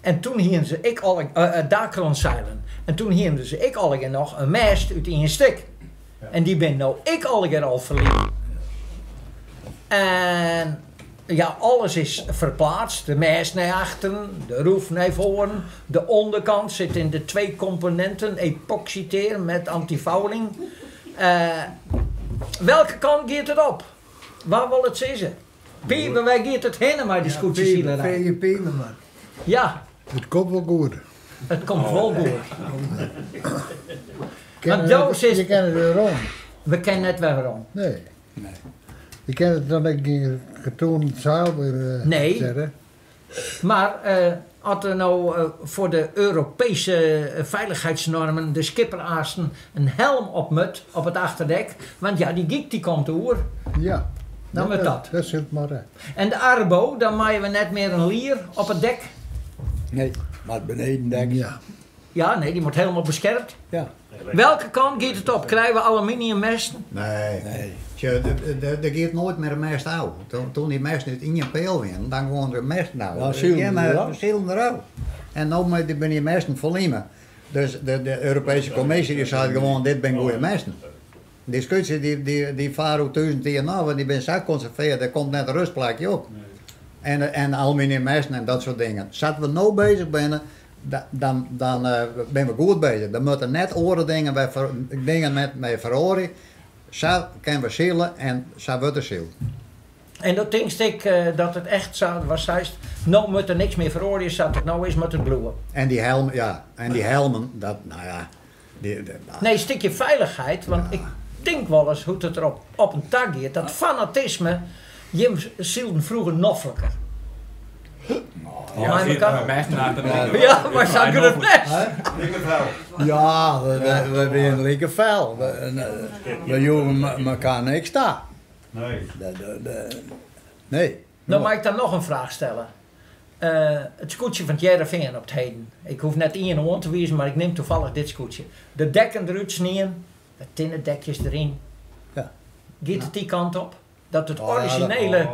En toen hieven ze ik al dakronzeilen. En toen hieven ze ik al nog een mast uit een stuk. Ja. En die ben nou ik al verliezen. En ja, alles is verplaatst. De mast naar achteren, de roef naar voren. De onderkant zit in de 2 componenten, epoxyteer met antifouling. Welke kant gaat het op? Waar wil het zitten? Piepen, waar gaat het heen met die scootjeszielerij? Vee piepen, man. Ja, Het komt wel goed. het komt wel goed. Ken Joost is- je kent het waarom? We kennen net waarom. Nee. Je kent het dan ik in getoond zaal weer Nee. zetten. Maar had er nou voor de Europese veiligheidsnormen de skipperaasten een helm op moet op het achterdek. Want ja, die giek die komt door. Ja. Dan wordt dat. Dat zit maar. En de arbo, dan maaien we net meer een lier op het dek. Nee, maar het benedendek. Ja. Ja, nee, die wordt helemaal beschermd. Ja. Welke kant gaat het op? Krijgen we aluminiummesten? Nee. Nee. Er gaat nooit meer een mest uit. Toen die mest niet in je peel wint, dan gewoon de mest nou. Ja, zielen eraf. Zielen eraf. En nu ben je mesten verliemen. Dus de Europese Commissie die zei gewoon, dit ben goede mesten. Discussie die varen 1000 jaar na, want die ben zo conserveerd, er komt net een rustplekje op. En aluminium mesten en dat soort dingen. Zat we nou bezig binnen, dan ben we goed bezig. Dan moeten net andere dingen met Ferrari. Zo kunnen we zielen en zo wordt er ziel. En dat denk ik dat het echt zo was. Nou moet er niks meer veroordelen, zat het nou eens met het bloeien. En die helmen, ja, dat, nou ja. Nee, een stukje veiligheid, want ik denk wel eens hoe het er op een tak gaat. Dat fanatisme, je zielden vroeger noffelijker. Ja, we kan- meester Ja, maar zou ik het best? Dikke vrouw. Ja, we zijn lekker fel. We jongen elkaar niks staan. Nee. Nee. Dan mag ik dan nog een vraag stellen. Het scootje van het Jereveen op het heden. Ik hoef net in je te wezen, maar ik neem toevallig dit scootje. De dekken eruit sneeuwen, de tinnen dekjes erin. Ja. Gaat het die kant op? Dat het Oh, ja, originele...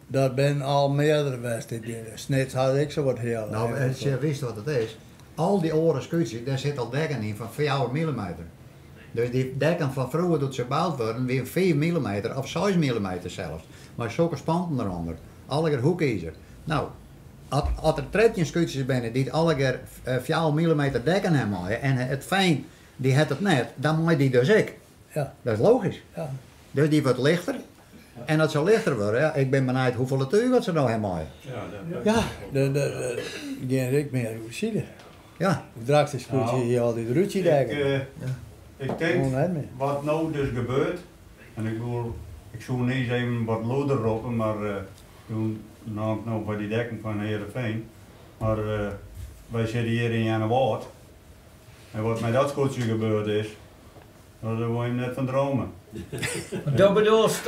Dat ben al meerdere wedstrijden. Snits had ik zo wat heel. Nou, je wist wat het is. Al die oren scootjes, daar zit al dekken in van 4 mm. Dus die dekken van vroeger dat ze gebouwd worden, weer 4 mm of 6 mm zelfs. Maar zulke spanten eronder. Alle hoekiezer. Nou, als er 13 scootjes binnen die alle keer 4 mm dekken hebben en het fijn, die het net, dan moet die dus ik. Ja. Dat is logisch. Ja. Dus die wordt lichter. En dat zal lichter worden. Ja, ik ben benieuwd hoeveel het wat ze nou hebben. Ja, geen ik meer hoe zie je. Ja. Straks is goed Nou, je al die ruutje dekken. Ik denk, Gewoon net meer. wat nou dus gebeurt, en ik zou niet even wat loder roepen, maar toen nou bij die dekken van Heerenveen, Maar wij zitten hier in Januari. En wat met dat scootje gebeurd is, daar wil je net van dromen. Dat bedoelt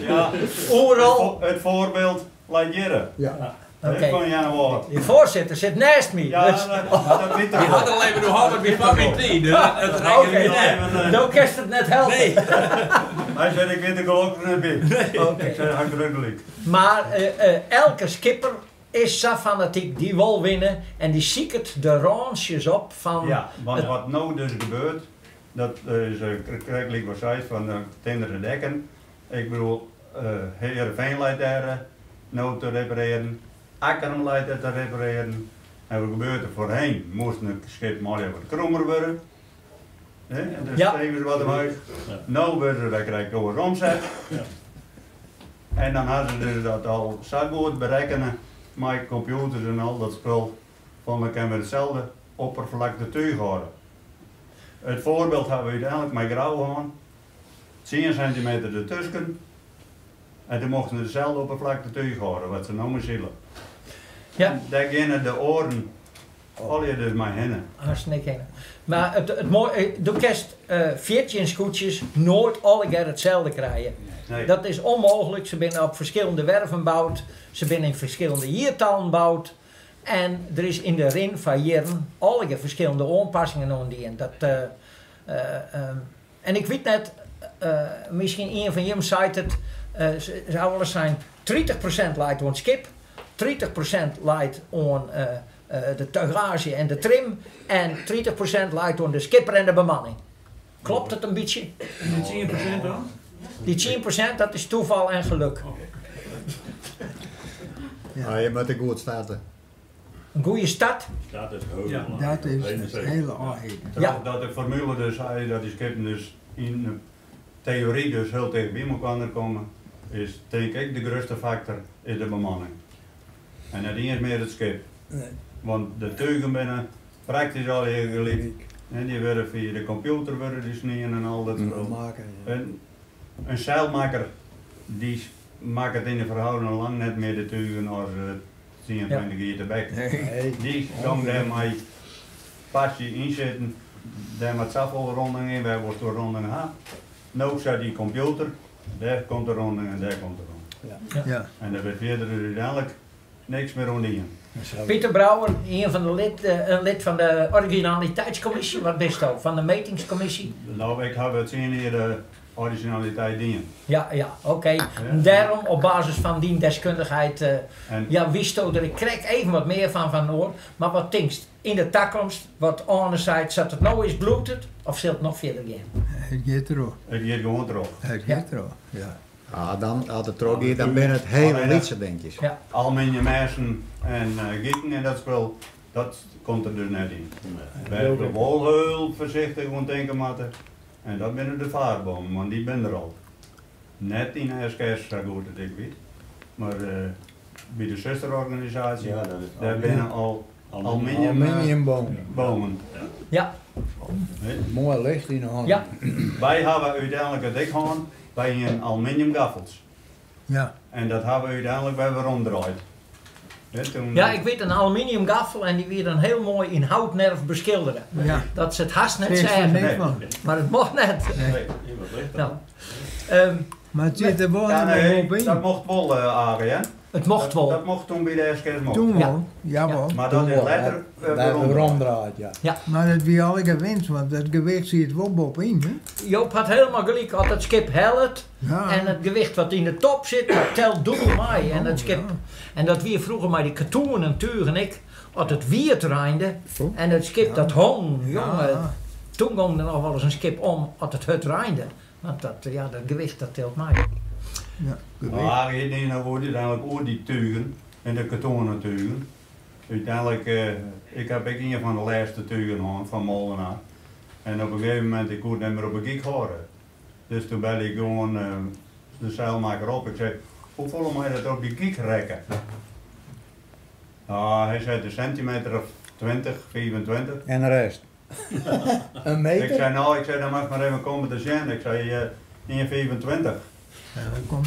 Ja, overal. het voorbeeld laat jaren. Ja. Oké. Van Januari. Je voorzitter zit naast me. Ja, dus- dat weet ik Je had wel. alleen maar de handen weer van mijn tien. Het Oké, rekent niet. dan kan je het net helpen. Nee. Hij zei, ik weet de geloof net bij. Oké. Ik zei, hij gruwelijk. Maar elke skipper is zo fanatiek, die wil winnen en die ziekert de raansjes op van... Ja, want wat nou dus gebeurt, dat is krijgelijk wat zei van de tenderen dekken. Ik bedoel, Heerenveen leidt daar nou te repareren, Akkerum leidt het te repareren. En wat gebeurt er voorheen? Moest een schip maar even wat krommer worden. En dan Ja. stegen ze wat omhoog. Nou worden ze, krijg je over omzet. En dan hadden ze dus dat al zo goed berekenen met computers en al dat spul. Van dan kunnen we hetzelfde oppervlakte tuig houden. Het voorbeeld hebben we uiteindelijk met grauw aan. 10 centimeter ertussen. En toen mochten ze dezelfde oppervlakte tuig houden, wat ze nou maar zullen. Ja. Daar gingen de oren, al je dus maar hinnen. Hartstikke heen. Maar het mooie, de kerst 14 scootjes nooit alle keer hetzelfde krijgen. Nee. Dat is onmogelijk. Ze zijn op verschillende werven gebouwd. Ze zijn in verschillende hiertalen gebouwd. En er is in de rin van jaren alle keer verschillende aanpassingen aan die. En ik weet net, misschien een van jullie zei het, zou wel eens zijn 30% leidt aan skip, 30% leidt aan de tuigage en de trim en 30% leidt aan de skipper en de bemanning. Klopt het een beetje? Die 10% dan? Die 10% dat is toeval en geluk. Ja, je moet er goed starten. Een goede start. Dat is heel Dat belangrijk. is het hele eigen. Ja. Dat de formule dus zei dat die skippen dus in de theorie dus heel tegen bij elkaar komen, is denk ik de grootste factor is de bemanning. En dat is meer het skip. Nee. Want de teugen binnen praktisch al heel gelijk. En die worden via de computer worden die snijden en al dat spul. Maken, ja. Een zeilmaker die maakt het in de verhouding lang net meer de teugen als 10, 20 keer te bek. Nee. Die kan daar met passie inzetten, daar met zoveel rondingen in, wij worden door rondingen gehad. Nou staat die computer, daar komt de ronding en daar komt de ronding. Ja. En daar werd verder dus uiteindelijk niks meer rondingen. Pieter Brouwer, een van de lid van de originaliteitscommissie, wat best ook, van de metingscommissie. Nou, ik heb het zien hier de originaliteit dingen. Ja, oké. En daarom, op basis van die deskundigheid, En ja, wist ook dat ik krijg even wat meer van Noord. Maar wat denkst in de toekomst, wat anderzijds, zat het nou eens bloedend of zult het nog verder gaan? Het gaat erop. het gaat gewoon terug. Het gaat erop. Ja. Ja, dan, als het terug gaat, dan ben het hele liedje, denk ik. Ja. Aluminium messen en gieten en dat spul, dat komt er dus net in. We hebben wel heel voorzichtig gewoon denken moeten. En dat binnen de vaarbomen, want die ben er al. Net in SKS, zo goed dat ik weet. Maar bij de zusterorganisatie, Ja, dat is daar binnen al aluminium Aluminiumboom. bomen. Ja, Hè? Mooi licht in de hand. ja. Wij hebben uiteindelijk het dik gehad bij een aluminium gaffels. Ja. En dat hebben we uiteindelijk bij weer omdraaid. Hè, toen, Ja, ik weet een aluminium gaffel en die weer dan heel mooi in houtnerf beschilderen. Ja. Dat ze het haast net Steeds er zeggen, niks Nee. van. maar het mocht net. Nee. Nou, ehm, Maar het zit er wel Ja, nog nee, op in. dat mocht wel, Arie, hè? het mocht wel. Dat mocht toen bij de SKS mocht. Toen Ja. wel. Jawel. Maar dat is letter Daar we ronddraait, ja. Maar het wie alle gewend, want het gewicht zit wel bovenin. Hè? Joop had helemaal gelijk, had het skip helpt. Ja. En het gewicht wat in de top zit, dat telt dubbel mee. En het skip, ja. en dat weer vroeger maar die katoen en tuur en ik, had het weer draaide. Oh. En het skip Ja. dat hong, jongen. Ja. Toen ging er nog wel eens een skip om, had het draaide. Want dat, ja, dat gewicht dat telt mee. Ja, gewicht. Maar Arie, nee, nou wordt uiteindelijk ook die tuigen en de kartonnen tuigen. Uiteindelijk, ik heb een van de laatste tuigen gehad van Molenaar. En op een gegeven moment, ik kon niet meer op een gig horen. Dus toen belde ik gewoon de zeilmaker op. Ik zei, hoe voel mij dat op die gig rekken? Hij zei een centimeter of 20, 24. En de rest. Een Ik meter? zei, nou, dan mag maar even komen te zien. Ik zei, 1,25.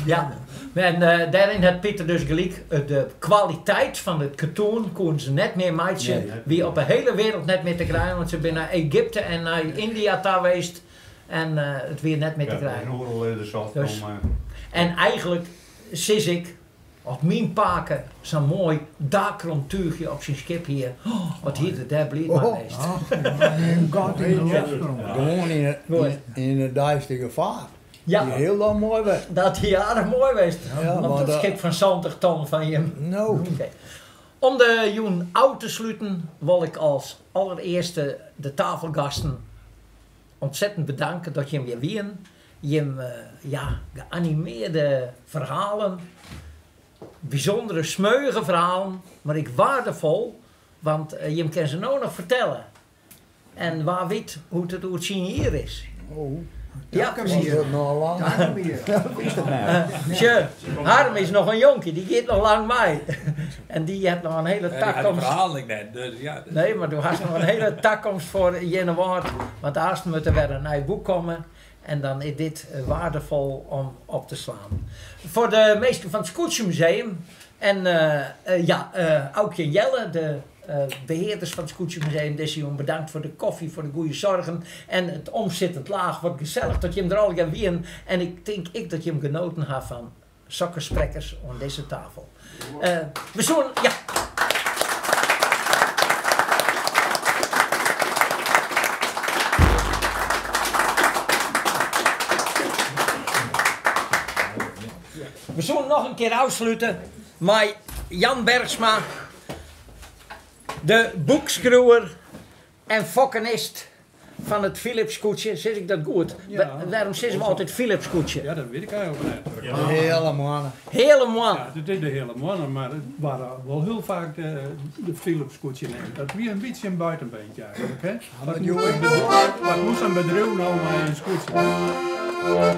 Ja, en daarin had Pieter dus gelijk. De kwaliteit van het katoen kon ze net meer meidje. Wie op de hele wereld net meer te krijgen. Want ze zijn naar Egypte en naar India daar geweest. En het weer net meer te krijgen. Dus, en eigenlijk zie ik op mijn paken zo'n mooi dakrontuurtje op zijn schip hier. Oh, wat hier de daar bleef maar geweest. Gewoon in het duistere gevaar. Ja. Die heel lang mooi werd. Dat die aardig mooi geweest. Ja, Want dat schip van 70 ton van je. No. Okay. Om de joen oud te sluiten wil ik als allereerste de tafelgasten ontzettend bedanken dat je hem weer wien. Je hem geanimeerde verhalen, bijzondere smeuïge verhalen, maar ik waardevol, want je hem kan ze nou nog vertellen. En waar weet hoe het zien hier is. Oh. Ja, precies. Ja, Harm is nog een jonkie, die gaat nog lang mee. En die heeft nog een hele takkomst. verhaal ik net, dus ja. Nee, maar du hast nog een hele takkomst voor januari. Want eerst moet er weer een nieuw boek komen. En dan is dit waardevol om op te slaan. Voor de meesten van het Scootjemuseum. En Aukje en Jelle, de beheerders van het Scootjemuseum. Desjong bedankt voor de koffie, voor de goede zorgen. En het omzittend laag. Wat gezellig dat je hem er al gaat wien. En ik denk dat je hem genoten hebt van sokkersprekkers aan deze tafel. We zullen, ja. We zullen nog een keer afsluiten met Jan Bergsma, de boekschreeuwer en fokkenist van het Philips-koetsje. Zeg ik dat goed? Ja. Waarom zeggen we altijd Philips-koetsje? Ja, dat weet ik eigenlijk niet. de hele mannen. Hele man. Ja, dat is de hele mannen, maar het waren wel heel vaak de Philips-koetsje nemen. Dat was een beetje een buitenbeentje eigenlijk. Hè? Wat moest een bedrijf nou maar een scootje? Oh,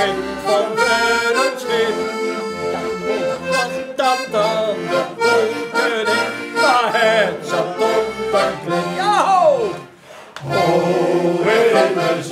in de